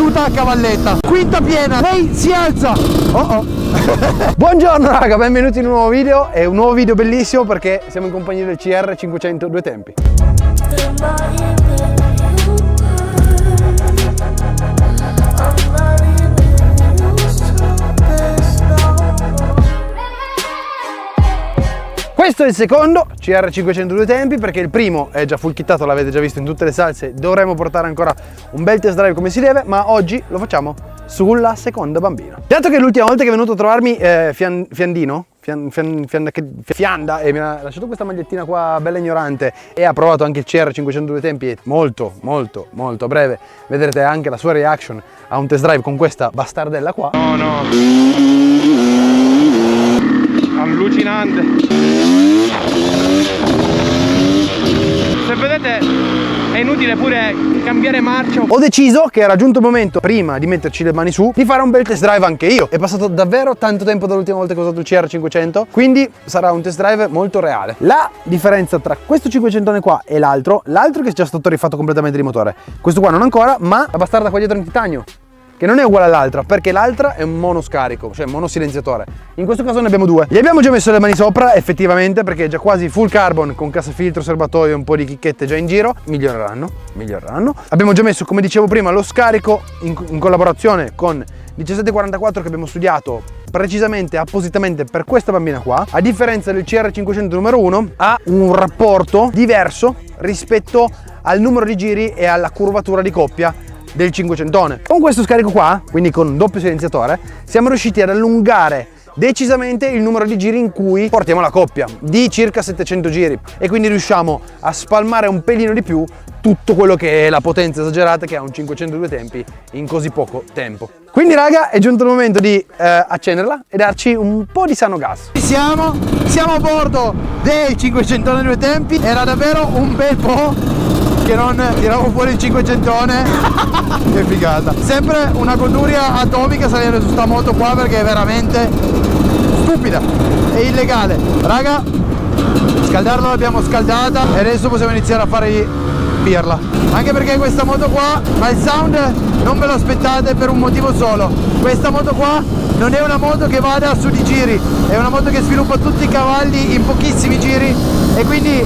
fottuta cavalletta. Quinta piena, lei si alza. Buongiorno raga, benvenuti in un nuovo video. È un nuovo video bellissimo perché siamo in compagnia del CR 500 due tempi. Questo è il secondo CR 500 due tempi perché il primo è già full kittato, l'avete già visto in tutte le salse. Dovremmo portare ancora un bel test drive come si deve, ma oggi lo facciamo sulla seconda bambina. Dato che l'ultima volta che è venuto a trovarmi Fianda e mi ha lasciato questa magliettina qua bella ignorante e ha provato anche il CR 500 due tempi e molto a breve vedrete anche la sua reaction a un test drive con questa bastardella qua. No, allucinante. Se vedete è inutile pure cambiare marcia. Ho deciso che era giunto il momento, prima di metterci le mani su, di fare un bel test drive anche io. È passato davvero tanto tempo dall'ultima volta che ho usato il CR 500, quindi sarà un test drive molto reale. La differenza tra questo 500 qua e l'altro che è già stato rifatto completamente di motore, questo qua non ancora, ma la bastarda qua dietro in titanio, che non è uguale all'altra, perché l'altra è un monoscarico, cioè monosilenziatore. In questo caso ne abbiamo due. Gli abbiamo già messo le mani sopra, effettivamente, perché è già quasi full carbon, con cassafiltro, serbatoio e un po' di chicchette già in giro. Miglioreranno. Abbiamo già messo, come dicevo prima, lo scarico in collaborazione con 1744 che abbiamo studiato precisamente, appositamente per questa bambina qua. A differenza del CR 500 numero 1, ha un rapporto diverso rispetto al numero di giri e alla curvatura di coppia del 500. Con questo scarico qua, quindi con un doppio silenziatore, siamo riusciti ad allungare decisamente il numero di giri in cui portiamo la coppia, di circa 700 giri, e quindi riusciamo a spalmare un pelino di più tutto quello che è la potenza esagerata che ha un 500 due tempi in così poco tempo. Quindi raga, è giunto il momento di accenderla e darci un po' di sano gas. Siamo a bordo del 500 due tempi. Era davvero un bel po' che non tiravo fuori il 500one. Che figata. Sempre una goduria atomica salire su sta moto qua perché è veramente stupida e illegale. Raga, scaldarla l'abbiamo scaldata e adesso possiamo iniziare a fare pirla. Anche perché questa moto qua, ma il sound non ve lo aspettate per un motivo solo. Questa moto qua non è una moto che vada su di giri, è una moto che sviluppa tutti i cavalli in pochissimi giri e quindi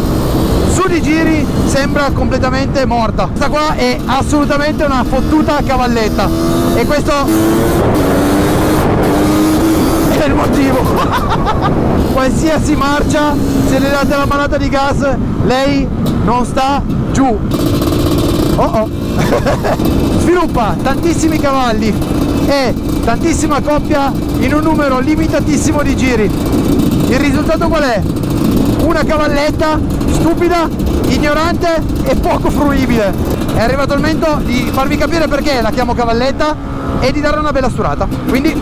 su di giri sembra completamente morta. Questa qua è assolutamente una fottuta cavalletta e questo è il motivo. Qualsiasi marcia, se le date la manata di gas, lei non sta giù. Sviluppa tantissimi cavalli e tantissima coppia in un numero limitatissimo di giri. Il risultato qual è? Una cavalletta stupida, ignorante e poco fruibile. È arrivato il momento di farvi capire perché la chiamo cavalletta e di dare una bella sturata. Quindi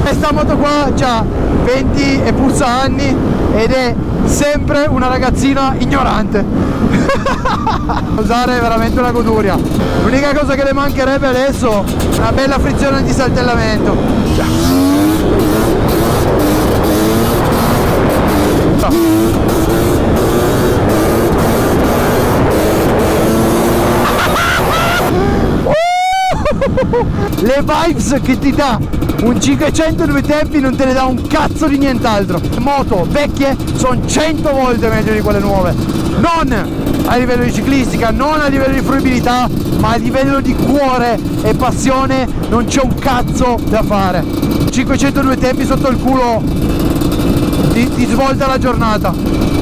questa moto qua ha 20 e puzza anni ed è sempre una ragazzina ignorante. Usare è veramente una goduria. L'unica cosa che le mancherebbe adesso è una bella frizione di saltellamento. Le vibes che ti dà un 500 due tempi non te ne dà un cazzo di nient'altro. Le moto vecchie sono 100 volte meglio di quelle nuove, non a livello di ciclistica, non a livello di fruibilità, ma a livello di cuore e passione non c'è un cazzo da fare. 500 due tempi sotto il culo ti svolta la giornata,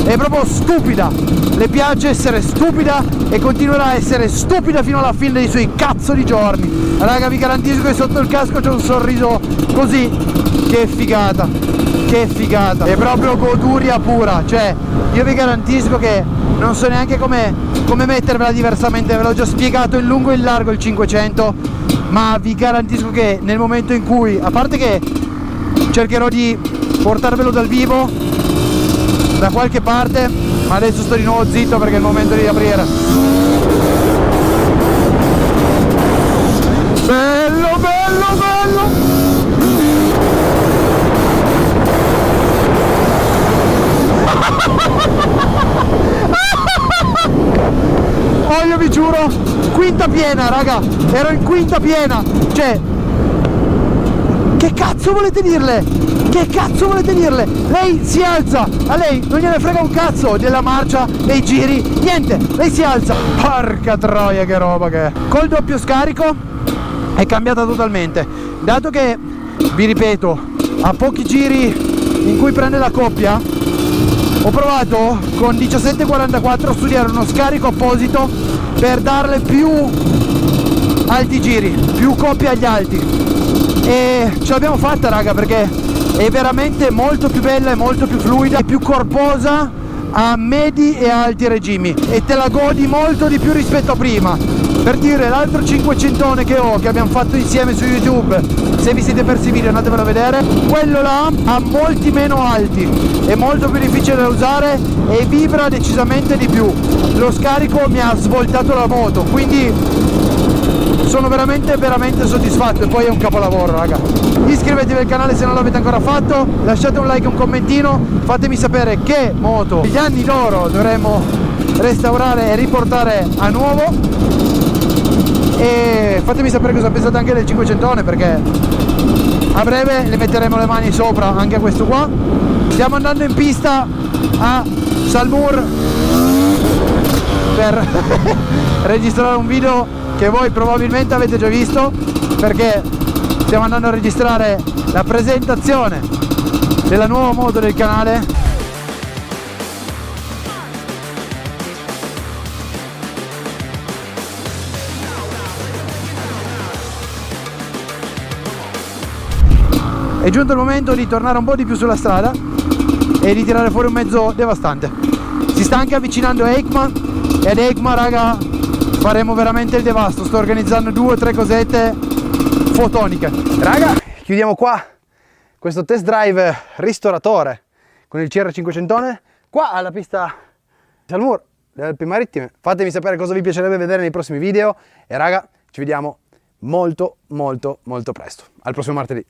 è proprio stupida, le piace essere stupida e continuerà a essere stupida fino alla fine dei suoi cazzo di giorni. Raga, vi garantisco che sotto il casco c'è un sorriso così, che figata, è proprio goduria pura. Cioè io vi garantisco che non so neanche come mettervela diversamente, ve l'ho già spiegato in lungo e in largo il 500, ma vi garantisco che nel momento in cui, a parte che cercherò di portarvelo dal vivo da qualche parte, ma adesso sto di nuovo zitto perché è il momento di aprire. Bello, bello, bello! giuro, quinta piena, raga, ero in quinta piena, cioè, che cazzo volete dirle? Che cazzo volete dirle? Lei si alza, a lei non gliene frega un cazzo della marcia, dei giri, niente, lei si alza. Porca troia che roba che è. Col doppio scarico è cambiata totalmente, dato che, vi ripeto, a pochi giri in cui prende la coppia, ho provato con 17,44 a studiare uno scarico apposito per darle più alti giri, più coppie agli alti, e ce l'abbiamo fatta, raga, perché è veramente molto più bella e molto più fluida e più corposa a medi e alti regimi, e te la godi molto di più rispetto a prima. Per dire, l'altro 500one che ho, che abbiamo fatto insieme su YouTube, se vi siete persi i video andatevelo a vedere, quello là ha molti meno alti, è molto più difficile da usare e vibra decisamente di più. Lo scarico mi ha svoltato la moto, quindi sono veramente soddisfatto, e poi è un capolavoro, raga. Iscrivetevi al canale se non l'avete ancora fatto, lasciate un like e un commentino, fatemi sapere che moto gli anni d'oro dovremmo restaurare e riportare a nuovo, e fatemi sapere cosa pensate anche del 500one, perché a breve le metteremo le mani sopra anche a questo qua. Stiamo andando in pista a Salmour per registrare un video che voi probabilmente avete già visto, perché stiamo andando a registrare la presentazione della nuova moto del canale. È giunto il momento di tornare un po' di più sulla strada e di tirare fuori un mezzo devastante. Si sta anche avvicinando EICMA, e ad EICMA, raga, faremo veramente il devasto. Sto organizzando 2 o 3 cosette fotoniche. Raga, chiudiamo qua questo test drive ristoratore con il CR500one qua alla pista Salmour delle Alpi Marittime. Fatemi sapere cosa vi piacerebbe vedere nei prossimi video, e raga, ci vediamo molto presto. Al prossimo martedì.